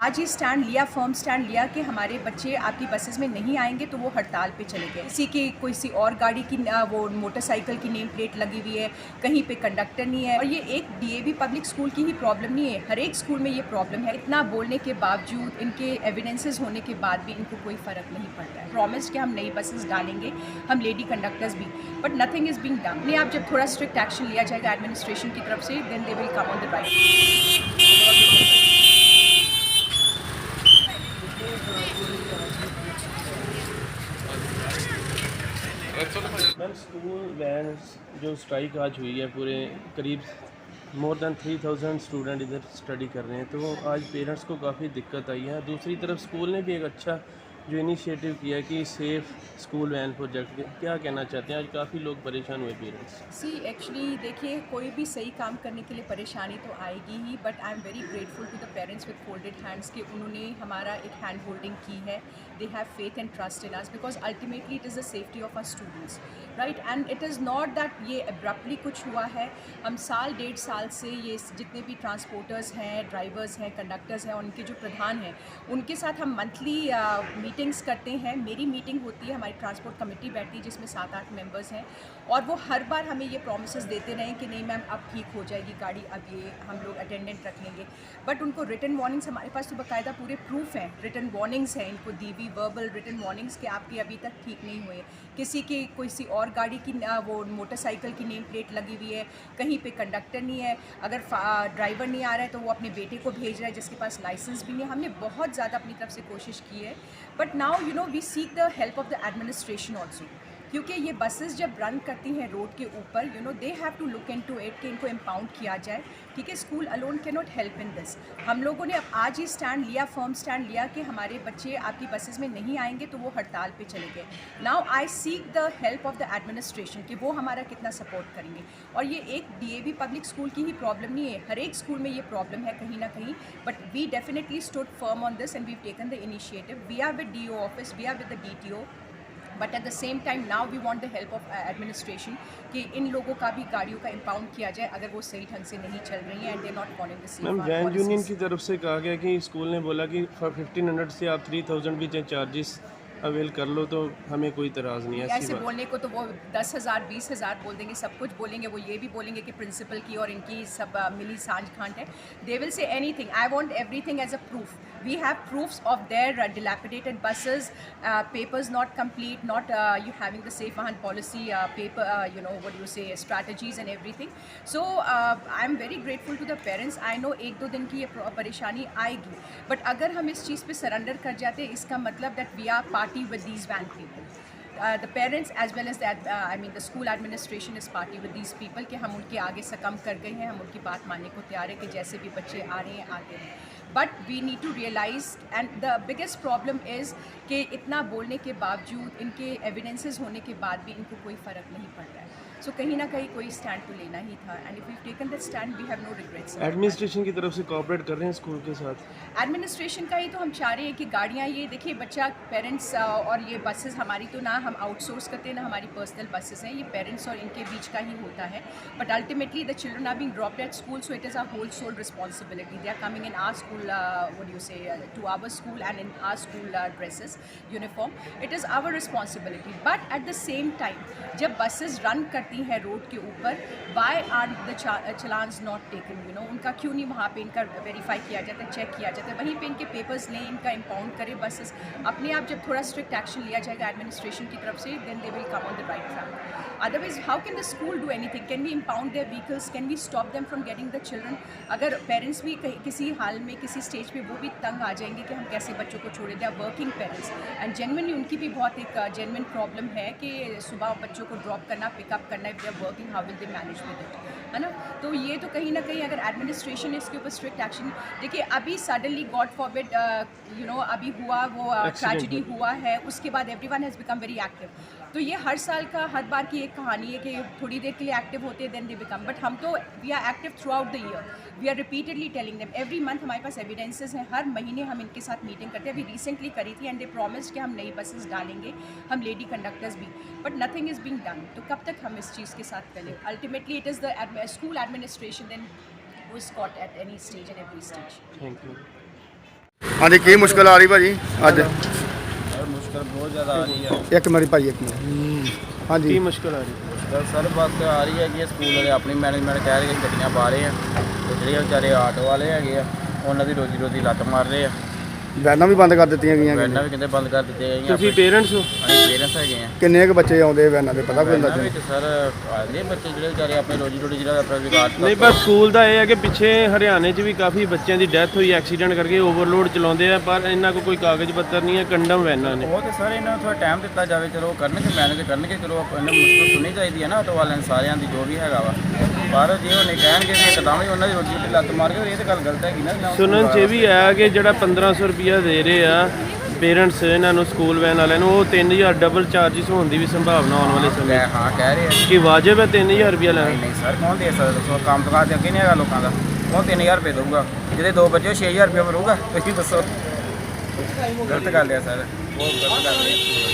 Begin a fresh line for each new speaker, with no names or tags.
आज ये स्टैंड लिया, फर्म स्टैंड लिया कि हमारे बच्चे आपकी बसेस में नहीं आएंगे तो वो हड़ताल पे चले गए। किसी और गाड़ी की वो मोटरसाइकिल की नेम प्लेट लगी हुई है, कहीं पे कंडक्टर नहीं है। और ये एक डीएवी पब्लिक स्कूल की ही प्रॉब्लम नहीं है, हर एक स्कूल में ये प्रॉब्लम है। इतना बोलने के बावजूद, इनके एविडेंसेस होने के बाद भी इनको कोई फ़र्क नहीं पड़ता है। प्रॉमिस कि हम नई बसेस डालेंगे, हम लेडी कंडक्टर्स भी, but nothing is being done. नहीं, आप जब थोड़ा स्ट्रिक्ट एक्शन लिया जाएगा एडमिनिस्ट्रेशन की तरफ से, then they will come on the right.
Ma'am, school van जो स्ट्राइक आज हुई है, पूरे करीब मोर दैन 3000 स्टूडेंट इधर स्टडी कर रहे हैं, तो आज पेरेंट्स को काफ़ी दिक्कत आई है। दूसरी तरफ स्कूल ने भी एक अच्छा जो इनिशिएटिव किया है कि सेफ़ स्कूल वैन प्रोजेक्ट, क्या कहना चाहते हैं? आज काफ़ी लोग परेशान हुए पेरेंट्स।
एक्चुअली देखिए, कोई भी सही काम करने के लिए परेशानी तो आएगी ही, but I am very grateful to the parents with folded hands कि उन्होंने हमारा एक हैंड होल्डिंग की है। They have faith and trust in us because ultimately it is the safety of our students, right. And it is not that ये abruptly कुछ हुआ है। हम साल डेढ़ साल से ये जितने भी ट्रांसपोर्टर्स हैं, ड्राइवर्स हैं, कंडक्टर्स हैं, उनके जो प्रधान हैं, उनके साथ हम मंथली मीटिंग्स करते हैं। मेरी मीटिंग होती है, हमारी ट्रांसपोर्ट कमेटी बैठती है जिसमें 7-8 मेंबर्स हैं, और वो हर बार हमें ये प्रॉमिसेस देते रहे कि नहीं मैम, अब ठीक हो जाएगी गाड़ी, अब ये हम लोग अटेंडेंट रख लेंगे। बट उनको रिटन वार्निंग्स, हमारे पास तो बाकायदा पूरे प्रूफ हैं, रिटन वार्निंग्स हैं इनको दी हुई, वर्बल रिटन वार्निंग्स कि आपकी अभी तक ठीक नहीं हुए। किसी और गाड़ी की वो मोटरसाइकिल की नेम प्लेट लगी हुई है, कहीं पे कंडक्टर नहीं है, अगर ड्राइवर नहीं आ रहा है तो वो अपने बेटे को भेज रहा है जिसके पास लाइसेंस भी नहीं है। हमने बहुत ज़्यादा अपनी तरफ से कोशिश की है, but now we seek the help of the administration also, क्योंकि ये बसेस जब रन करती हैं रोड के ऊपर, they have to look into it कि इनको एम्पाउंड किया जाए। ठीक है, school alone can not help in this. हम लोगों ने अब आज ही स्टैंड लिया, फर्म स्टैंड लिया कि हमारे बच्चे आपकी बसेस में नहीं आएंगे तो वो हड़ताल पे चले गए। Now I seek the help of the administration कि वो हमारा कितना सपोर्ट करेंगे। और ये एक डीएवी पब्लिक स्कूल की ही प्रॉब्लम नहीं है, हर एक स्कूल में ये प्रॉब्लम है कहीं ना कहीं, but we definitely stood firm on this and we taken the initiative. We are with DO office, we are with the DTO, but at the same time now we want the help of administration कि इन लोगों का भी गाड़ियों का impound किया जाए अगर वो सही ढंग से नहीं चल रही हैं and they not following the safe
ma'am, van union की तरफ से कहा गया कि स्कूल ने बोला कि 1500 से आप 3000 भी चार्जेस अवेल कर लो, तो हमें कोई इतराज़ नहीं है।
ऐसे बोलने को तो वो 10,000 20,000 बोल देंगे, सब कुछ बोलेंगे। वो ये भी बोलेंगे कि प्रिंसिपल की और इनकी सब मिली सांझ खांड है। They will say anything. I want everything as a proof. We have proofs of their dilapidated buses, papers not complete, not you having the safe वाहन policy, paper, what do you say, strategies and everything. So I am very grateful to the parents. I know 1-2 दिन की ये परेशानी आएगी, but अगर हम इस चीज़ पे सरेंडर कर जाते हैं, इसका मतलब that we are party with these van people. The parents as well as the school administration is party with these people कि हम उनके आगे सकम कर गए हैं, हम उनकी बात मानने को तैयार है कि जैसे भी बच्चे आ रहे हैं आते हैं। But we need to realise, and the biggest problem is कि इतना बोलने के बावजूद, इनके एविडेंसेस होने के बाद भी इनको कोई फ़र्क नहीं पड़ रहा है। सो कहीं ना कहीं कोई स्टैंड तो लेना ही था, and if we taken that stand we have no regrets.
Administration की तरफ से कोऑपरेट कर रहे हैं स्कूल के साथ?
एडमिनिस्ट्रेशन का ही तो हम चाह रहे हैं कि गाड़ियाँ, ये देखिए बच्चा, पेरेंट्स और ये बसेस हमारी तो ना हम आउटसोर्स करते हैं ना हमारी पर्सनल बसेस हैं, ये पेरेंट्स और इनके बीच का ही होता है। But ultimately the children are being dropped at school, so it is a whole sole responsibility. They are coming in our school, what you say, to our school and in our school dresses, uniform. It is our responsibility, but at the same time जब buses run करती हैं road के ऊपर, why are the challans not taken? उनका क्यों नहीं वहाँ पे इनका वेरीफाई किया जाता है, चेक किया जाता है, वहीं पे इनके पेपर्स लें, इनका इम्पाउंड करें बसेस। अपने आप जब थोड़ा स्ट्रिक्ट एक्शन लिया जाएगा एडमिनिस्ट्रेशन की तरफ से, then they will come on the right track. Otherwise how can the school do anything? Can we impound their vehicles? Can we stop them from getting the children? अगर parents भी किसी हाल में, किसी स्टेज पे वो भी तंग आ जाएंगे कि हम कैसे बच्चों को छोड़े, they are working parents, and genuinely उनकी भी बहुत एक जेन्युइन प्रॉब्लम है कि सुबह बच्चों को ड्रॉप करना, पिकअप करना, if they are working how will they manage with it, है ना? तो ये तो कहीं ना कहीं अगर एडमिनिस्ट्रेशन इसके ऊपर स्ट्रिक्ट एक्शन, देखिए अभी सडनली गॉड फॉरबिड अभी हुआ वो ट्रेजेडी हुआ है, उसके बाद everyone has become very active. तो ये हर साल का, हर बार की एक कहानी है कि थोड़ी देर के लिए एक्टिव होते हैं, देन दे बिकम, बट हम तो we are active throughout the year. We are repeatedly telling them every month, हमारे पास एविडेंसेस हैं, हर महीने हम इनके साथ मीटिंग करते हैं। अभी रिसेंटली करी थी, एंड दे प्रॉमिस्ड कि हम नई बसेस डालेंगे, हम लेडी कंडक्टर्स भी, but nothing is being done. तो कब तक हम इस चीज़ के साथ करें? Ultimately it is the school administration then who is caught at any stage and every stage.
Thank you.
ਹਾਂਜੀ ਕੀ ਮੁਸ਼ਕਲ ਆ ਰਹੀ ਭਾਜੀ ਅੱਜ?
ਸਰ ਮੁਸ਼ਕਲ ਬਹੁਤ ਜ਼ਿਆਦਾ ਆ ਰਹੀ ਹੈ।
ਇੱਕ ਮਿੰਟ ਭਾਈ ਇੱਕ ਮਿੰਟ।
ਕੀ
ਹਾਂਜੀ
ਮੁਸ਼ਕਲ ਆ ਰਹੀ?
ਸਰ ਬਸ ਆ ਰਹੀ ਹੈ ਕਿ ਸਕੂਲ ਵਾਲੇ ਆਪਣੀ ਮੈਨੇਜਮੈਂਟ ਕਹਿ ਰਹੇ ਕਿ ਗੱਡੀਆਂ ਪਾ ਰਹੇ ਆ ਤੇ ਜਿਹੜੇ ਵਿਚਾਰੇ ਆਟੋ ਵਾਲੇ ਹੈਗੇ ਆ ਉਹਨਾਂ ਦੀ ਰੋਜੀ ਰੋਟੀ ਲੱਤ ਮਾਰ ਰਹੇ ਆ।
ਵੈਨਾਂ ਵੀ ਬੰਦ ਕਰ ਦਿੱਤੀਆਂ ਗਈਆਂ
ਵੈਨਾਂ ਵੀ ਕਹਿੰਦੇ ਬੰਦ ਕਰ ਦਿੱਤੀਆਂ ਗਈਆਂ।
ਤੁਸੀਂ ਪੇਰੈਂਟਸ ਹੋ?
ਅਸੀਂ ਪੇਰੈਂਟਸ ਹੈਗੇ ਆ।
ਕਿੰਨੇ ਕੁ ਬੱਚੇ ਆਉਂਦੇ ਵੈਨਾਂ ਦੇ ਪਤਾ ਕੋਈ
ਵੈਨਾਂ
ਅੰਦਾਜ਼ਾ?
ਵਿੱਚ ਸਰ ਆਉਂਦੇ ਬੱਚੇ ਜਿਹੜੇ ਵਿਚਾਰੇ ਆਪਣੀ ਰੋਜੀ ਰੋਟੀ ਜਿਹੜਾ ਆਪਣਾ ਰੁਜ਼ਗਾਰ
ਨਹੀਂ, ਪਰ ਸਕੂਲ ਦਾ ਇਹ ਹੈ ਕਿ ਪਿੱਛੇ ਹਰਿਆਣੇ 'ਚ ਵੀ ਕਾਫੀ ਬੱਚਿਆਂ ਦੀ ਡੈਥ ਹੋਈ ਐਕਸੀਡੈਂਟ ਕਰਕੇ। ਓਵਰਲੋਡ ਚਲਾਉਂਦੇ ਆ ਪਰ ਇਹਨਾਂ ਕੋਲ ਕੋਈ ਕਾਗਜ਼ ਪੱਤਰ ਨਹੀਂ ਹੈ, ਕੰਡਮ ਵੈਨਾਂ ਨੇ।
ਉਹ ਤੇ ਸਰ ਇਹਨਾਂ ਨੂੰ ਥੋੜਾ ਟਾਈਮ ਦਿੱਤਾ ਜਾਵੇ, ਚਲੋ ਕਰਨਗੇ ਮੈਨੇਜ ਕਰਨਗੇ, ਚਲੋ ਇਹਨਾਂ ਮੁਸ਼ਕਲ ਸੁਣੀ ਚਾਹੀਦੀ ਹੈ ਨਾ ਆਟੋ ਵਾਲਿਆਂ ਸਾਰਿਆਂ ਦੀ ਜੋ ਵੀ ਹੈਗਾ ਵਾ। ਪਰ ਜੇ ਉਹ ਨਹੀਂ ਕਹਿਣਗੇ ਕਿ ਇੱਕਦਮ ਹੀ ਉਹਨਾਂ ਦੀ ਰੋਜੀ ਰੋਟੀ ਲੱਤ ਮਾਰ ਕੇ ਇਹ ਤਾਂ ਗੱਲ ਗਲਤ ਹੈਗੀ ਨਾ।
ਸੁਣਨ 'ਚ ਇਹ ਵੀ ਆਇਆ ਕਿ ਜਿਹੜਾ 1500 ਰੁਪਿਆ ਦੇ ਰਹੇ ਆ ਪੇਰੈਂਟਸ ਇਹਨਾਂ ਨੂੰ ਸਕੂਲ ਵੈਨ ਵਾਲਿਆਂ ਨੂੰ, ਉਹ 3000 ਡਬਲ ਚਾਰਜਿਸ ਹੋਣ ਦੀ ਵੀ ਸੰਭਾਵਨਾ ਆਉਣ ਵਾਲੇ ਸਮੇਂ
ਹਾਂ ਕਹਿ ਰਹੇ ਆ।
ਕਿ ਵਾਜਬ ਹੈ 3000 ਰੁਪਿਆ ਲੈਣਾ?
ਨਹੀਂ ਸਰ ਕੌਣ ਦੇ ਸਕਦਾ ਦੱਸੋ? ਕੰਮ ਤੋਂ ਬਾਅਦ ਅੱਗੇ ਨਹੀਂ ਹੈਗਾ ਲੋਕਾਂ ਦਾ। ਕੌਣ 3000 ਰੁਪਏ ਦਊਗਾ? ਜਿਹਦੇ ਦੋ ਬੱਚੇ 6000 ਰੁਪਏ ਭਰੂਗਾ? ਤੁਸੀਂ ਦੱਸੋ। ਗਲਤ ਗੱਲ ਹੈ ਸਰ, ਬਹੁਤ ਗਲਤ ਗੱਲ ਹੈ।